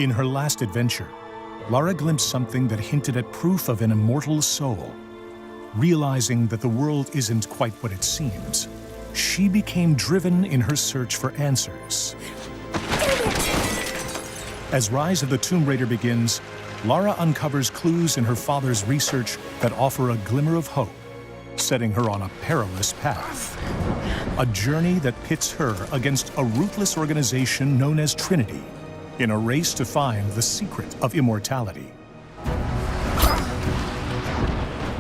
In her last adventure, Lara glimpsed something that hinted at proof of an immortal soul. Realizing that the world isn't quite what it seems, she became driven in her search for answers. As Rise of the Tomb Raider begins, Lara uncovers clues in her father's research that offer a glimmer of hope, setting her on a perilous path. A journey that pits her against a ruthless organization known as Trinity, in a race to find the secret of immortality.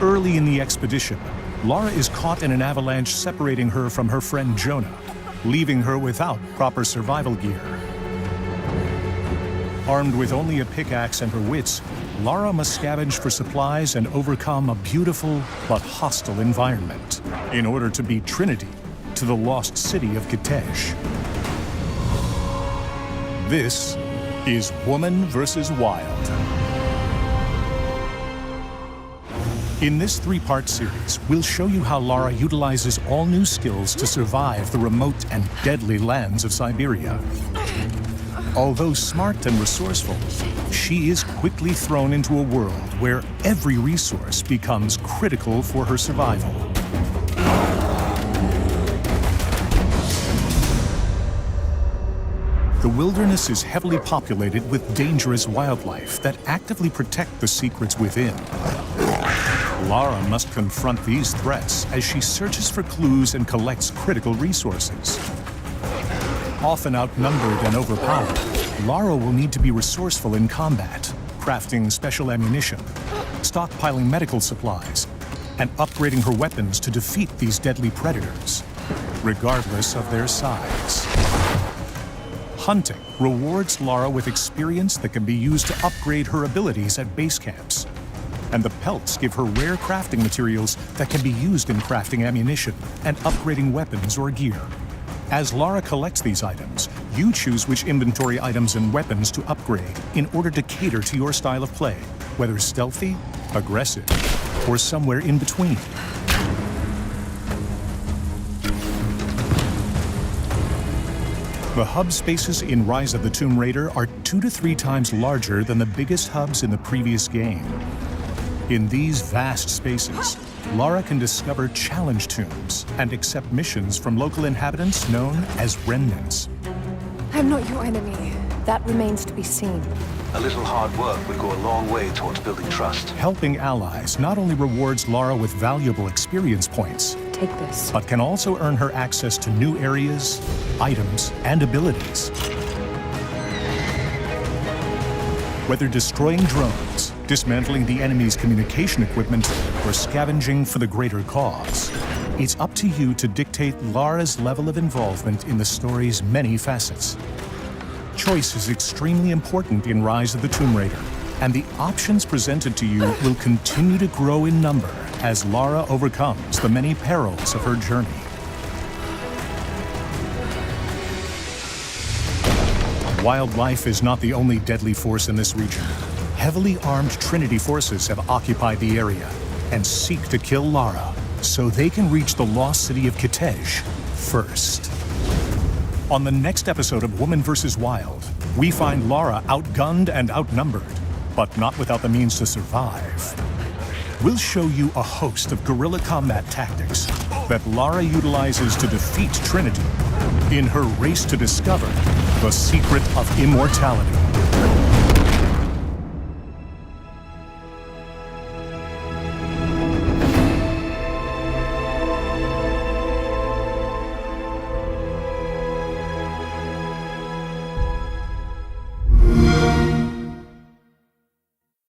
Early in the expedition, Lara is caught in an avalanche separating her from her friend Jonah, leaving her without proper survival gear. Armed with only a pickaxe and her wits, Lara must scavenge for supplies and overcome a beautiful but hostile environment in order to beat Trinity to the lost city of Kitej. This is Woman vs. Wild. In this three-part series, we'll show you how Lara utilizes all new skills to survive the remote and deadly lands of Siberia. Although smart and resourceful, she is quickly thrown into a world where every resource becomes critical for her survival. The wilderness is heavily populated with dangerous wildlife that actively protect the secrets within. Lara must confront these threats as she searches for clues and collects critical resources. Often outnumbered and overpowered, Lara will need to be resourceful in combat, crafting special ammunition, stockpiling medical supplies, and upgrading her weapons to defeat these deadly predators, regardless of their size. Hunting rewards Lara with experience that can be used to upgrade her abilities at base camps. And the pelts give her rare crafting materials that can be used in crafting ammunition and upgrading weapons or gear. As Lara collects these items, you choose which inventory items and weapons to upgrade in order to cater to your style of play, whether stealthy, aggressive, or somewhere in between. The hub spaces in Rise of the Tomb Raider are 2 to 3 times larger than the biggest hubs in the previous game. In these vast spaces, Lara can discover challenge tombs and accept missions from local inhabitants known as remnants. I'm not your enemy. That remains to be seen. A little hard work would go a long way towards building trust. Helping allies not only rewards Lara with valuable experience points, Take this. but can also earn her access to new areas, items, and abilities. Whether destroying drones, dismantling the enemy's communication equipment, or scavenging for the greater cause, it's up to you to dictate Lara's level of involvement in the story's many facets. Choice is extremely important in Rise of the Tomb Raider, and the options presented to you will continue to grow in number as Lara overcomes the many perils of her journey. Wildlife is not the only deadly force in this region. Heavily armed Trinity forces have occupied the area and seek to kill Lara so they can reach the lost city of Kitej first. On the next episode of Woman vs. Wild, we find Lara outgunned and outnumbered, but not without the means to survive. We'll show you a host of guerrilla combat tactics that Lara utilizes to defeat Trinity in her race to discover the secret of immortality.